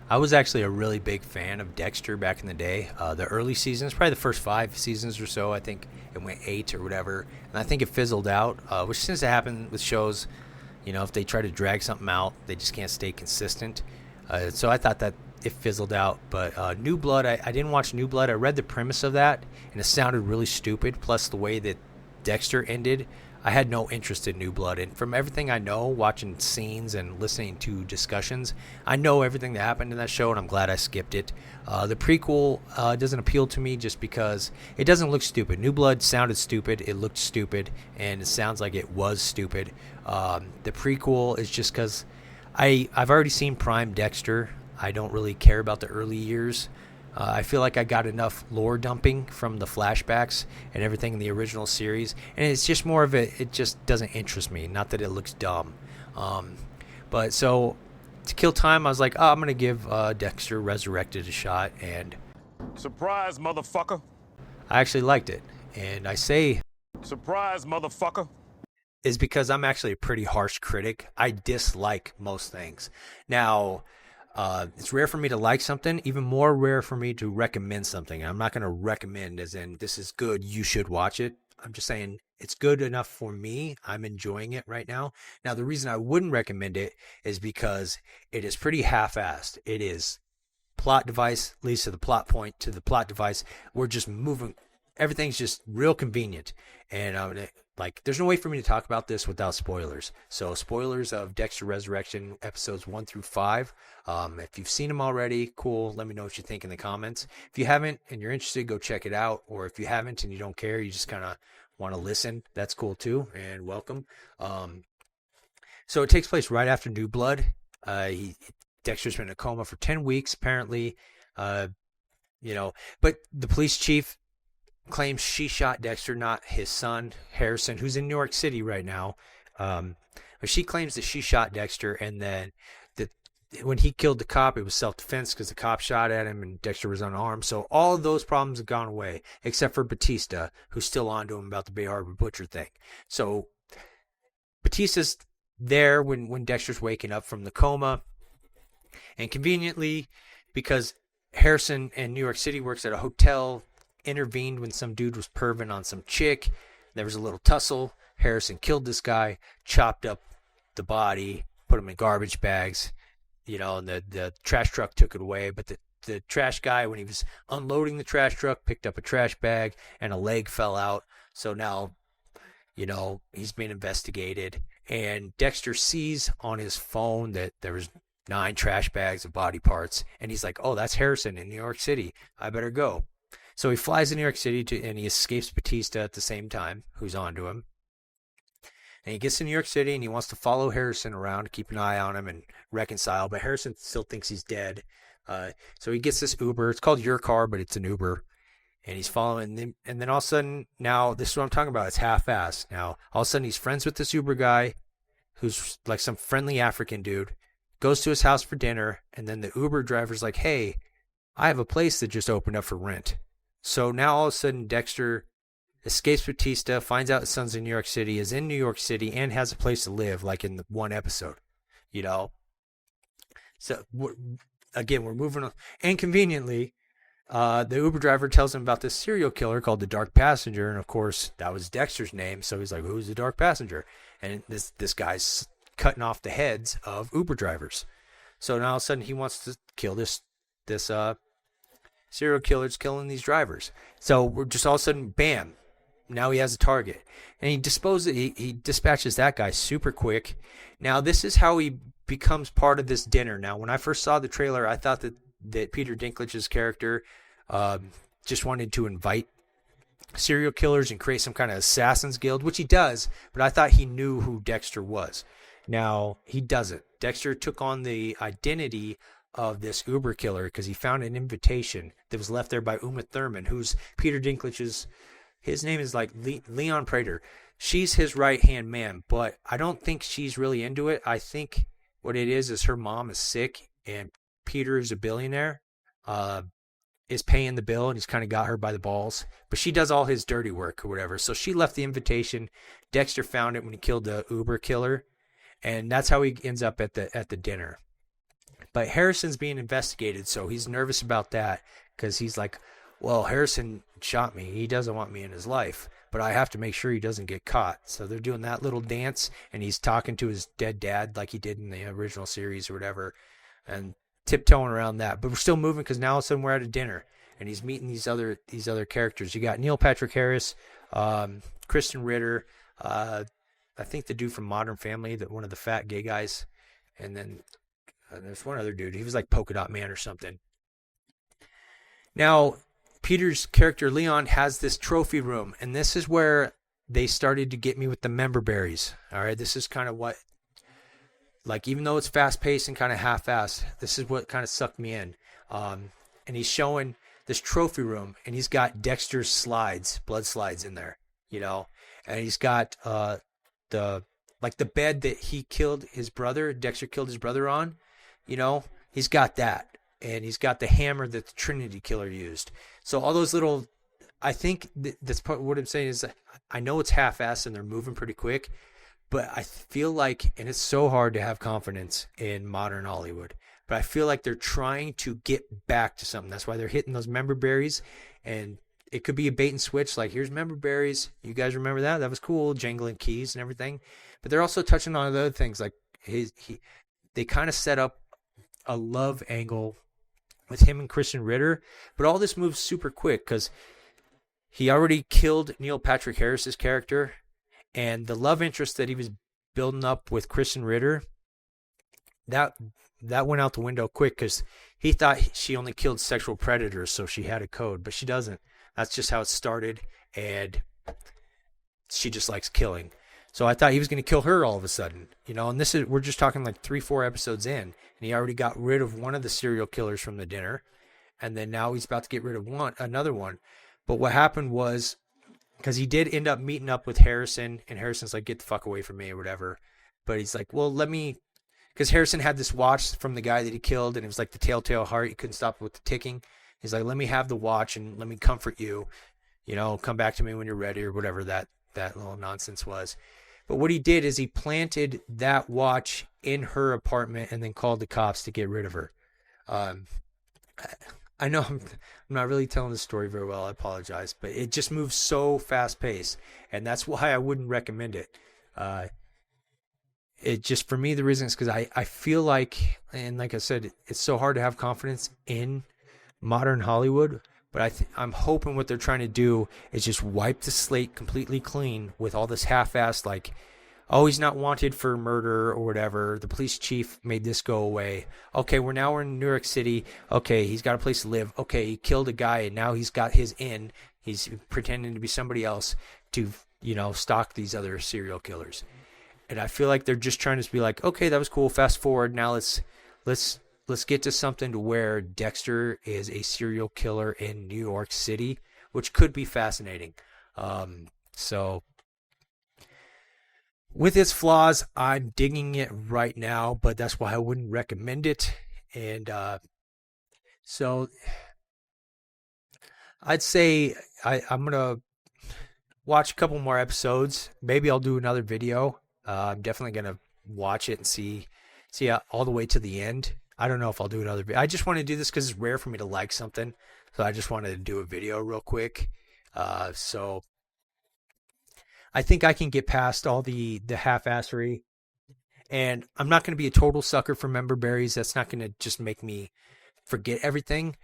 I was actually a really big fan of Dexter back in the day. The early seasons, probably the first 5 seasons or so. I think it went 8 or whatever, and I think it fizzled out, which tends to happen with shows. If they try to drag something out, they just can't stay consistent. So I thought that it fizzled out. But New Blood, I didn't watch New Blood. I read the premise of that, and it sounded really stupid. Plus, the way that Dexter ended, I had no interest in New Blood. And from everything I know, watching scenes and listening to discussions, I know everything that happened in that show, and I'm glad I skipped it. The prequel doesn't appeal to me just because it doesn't look stupid. New Blood sounded stupid, it looked stupid, and it sounds like it was stupid. The prequel is just because I've already seen Prime Dexter. I don't really care about the early years. I feel like I got enough lore dumping from the flashbacks and everything in the original series, and it's just more of it just doesn't interest me. Not that it looks dumb. But so to kill time, I was like, I'm going to give Dexter Resurrected a shot, and Surprise, motherfucker. I actually liked it. And I say Surprise, motherfucker. is because I'm actually a pretty harsh critic. I dislike most things. Now, it's rare for me to like something, even more rare for me to recommend something. I'm not going to recommend as in this is good, you should watch it. I'm just saying it's good enough for me. I'm enjoying it right now. Now, the reason I wouldn't recommend it is because it is pretty half-assed. It is plot device leads to the plot point to the plot device. We're just moving. Everything's just real convenient. And there's no way for me to talk about this without spoilers. So spoilers of Dexter Resurrection episodes 1 through 5. If you've seen them already, cool. Let me know what you think in the comments. If you haven't and you're interested, go check it out. Or if you haven't and you don't care, you just kind of want to listen, that's cool too. And welcome. So it takes place right after New Blood. Dexter's been in a coma for 10 weeks, apparently. But the police chief claims she shot Dexter, not his son, Harrison, who's in New York City right now. But she claims that she shot Dexter, and then that when he killed the cop, it was self-defense because the cop shot at him and Dexter was unarmed. So all of those problems have gone away, except for Batista, who's still on to him about the Bay Harbor Butcher thing. So Batista's there when Dexter's waking up from the coma. And conveniently, because Harrison in New York City works at a hotel, intervened when some dude was perving on some chick. There was a little tussle. Harrison killed this guy, chopped up the body, put him in garbage bags, and the trash truck took it away. But the trash guy, when he was unloading the trash truck, picked up a trash bag and a leg fell out. So now, he's being investigated. And Dexter sees on his phone that there was 9 trash bags of body parts. And he's like, oh, that's Harrison in New York City. I better go. So he flies to New York City and he escapes Batista at the same time, who's onto him. And he gets to New York City and he wants to follow Harrison around to keep an eye on him and reconcile. But Harrison still thinks he's dead. So he gets this Uber. It's called Your Car, but it's an Uber. And he's following them. And then all of a sudden, now, this is what I'm talking about. It's half-assed. Now, all of a sudden, he's friends with this Uber guy who's like some friendly African dude. Goes to his house for dinner. And then the Uber driver's like, hey, I have a place that just opened up for rent. So now all of a sudden Dexter escapes Batista, finds out his son's in New York City, is in New York City, and has a place to live, like in the one episode, So, we're moving on. And conveniently, the Uber driver tells him about this serial killer called the Dark Passenger, and of course, that was Dexter's name, so he's like, who's the Dark Passenger? And this guy's cutting off the heads of Uber drivers. So now all of a sudden he wants to kill this serial killer's killing these drivers. So we're just all of a sudden, bam, now he has a target. And he dispatches that guy super quick. Now this is how he becomes part of this dinner. Now when I first saw the trailer, I thought that Peter Dinklage's character just wanted to invite serial killers and create some kind of assassins guild, which he does, but I thought he knew who Dexter was. Now he doesn't. Dexter took on the identity of this Uber killer because he found an invitation that was left there by Uma Thurman, who's Peter Dinklage's, his name is like Leon Prater. She's his right-hand man, but I don't think she's really into it. I think what it is her mom is sick and Peter is a billionaire, is paying the bill, and he's kind of got her by the balls, but she does all his dirty work or whatever. So she left the invitation. Dexter found it when he killed the Uber killer, and that's how he ends up at the dinner. But Harrison's being investigated, so he's nervous about that because he's like, well, Harrison shot me. He doesn't want me in his life, but I have to make sure he doesn't get caught. So they're doing that little dance, and he's talking to his dead dad like he did in the original series or whatever, and tiptoeing around that. But we're still moving because now all of a sudden we're at a dinner, and he's meeting these other characters. You got Neil Patrick Harris, Kristen Ritter, I think the dude from Modern Family, that one of the fat gay guys, and then there's one other dude. He was like Polka Dot Man or something. Now, Peter's character, Leon, has this trophy room, and this is where they started to get me with the member berries. All right, this is kind of what, like, even though it's fast-paced and kind of half-assed, this is what kind of sucked me in. And he's showing this trophy room, and he's got Dexter's slides, blood slides in there, you know, and he's got the bed that he killed his brother, Dexter killed his brother on, you know, he's got that. And he's got the hammer that the Trinity Killer used. So all those little, I think that's part of what I'm saying is, I know it's half-assed and they're moving pretty quick, but I feel like, and it's so hard to have confidence in modern Hollywood, but I feel like they're trying to get back to something. That's why they're hitting those member berries, and it could be a bait and switch. Like, here's member berries. You guys remember that? That was cool, jangling keys and everything. But they're also touching on other things, like they kind of set up a love angle with him and Kristen Ritter, but all this moves super quick because he already killed Neil Patrick Harris's character, and the love interest that he was building up with Kristen Ritter, that went out the window quick because he thought she only killed sexual predators, so she had a code, but she doesn't. That's just how it started, and she just likes killing. So I thought he was going to kill her all of a sudden, you know, and we're just talking like 3-4 episodes in, and he already got rid of one of the serial killers from the dinner, and then now he's about to get rid of another one. But what happened was, because he did end up meeting up with Harrison, and Harrison's like, get the fuck away from me or whatever. But he's like, well, because Harrison had this watch from the guy that he killed, and it was like the telltale heart. He couldn't stop it with the ticking. He's like, let me have the watch and let me comfort you, you know, come back to me when you're ready or whatever that little nonsense was. But what he did is he planted that watch in her apartment and then called the cops to get rid of her. I know I'm not really telling the story very well. I apologize, but it just moves so fast paced, and that's why I wouldn't recommend it. It just, for me, the reason is because I feel like, and like I said, it's so hard to have confidence in modern Hollywood. But I'm hoping what they're trying to do is just wipe the slate completely clean with all this half-assed, like, oh, he's not wanted for murder or whatever. The police chief made this go away. Okay, we're in New York City. Okay, he's got a place to live. Okay, he killed a guy, and now he's got his in. He's pretending to be somebody else to, you know, stalk these other serial killers. And I feel like they're just trying to be like, okay, that was cool. Fast forward. Now let's get to something to where Dexter is a serial killer in New York City, which could be fascinating. So with its flaws, I'm digging it right now, but that's why I wouldn't recommend it. And so I'd say I'm going to watch a couple more episodes. Maybe I'll do another video. I'm definitely going to watch it and see all the way to the end. I don't know if I'll do another video. I just want to do this because it's rare for me to like something. So I just wanted to do a video real quick. So I think I can get past all the half-assery. And I'm not going to be a total sucker for member berries. That's not going to just make me forget everything.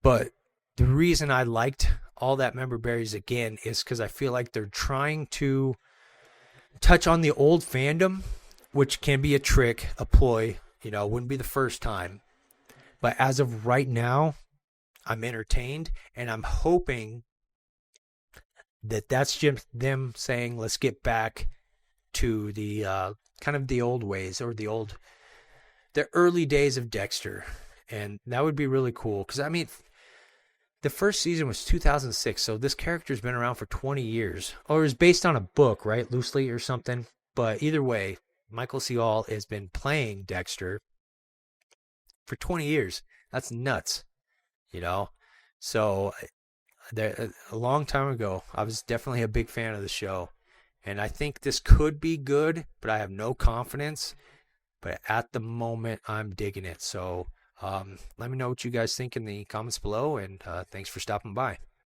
But the reason I liked all that member berries again is because I feel like they're trying to touch on the old fandom, which can be a trick, a ploy. You know, it wouldn't be the first time. But as of right now, I'm entertained, and I'm hoping that that's just them saying, let's get back to the kind of the old ways, or the early days of Dexter. And that would be really cool. Because, I mean, the first season was 2006, so this character's been around for 20 years. Or it was based on a book, right? Loosely or something. But either way, Michael C. Hall has been playing Dexter for 20 years. That's nuts, you know? So a long time ago, I was definitely a big fan of the show. And I think this could be good, but I have no confidence. but at the moment, I'm digging it. So let me know what you guys think in the comments below, and thanks for stopping by.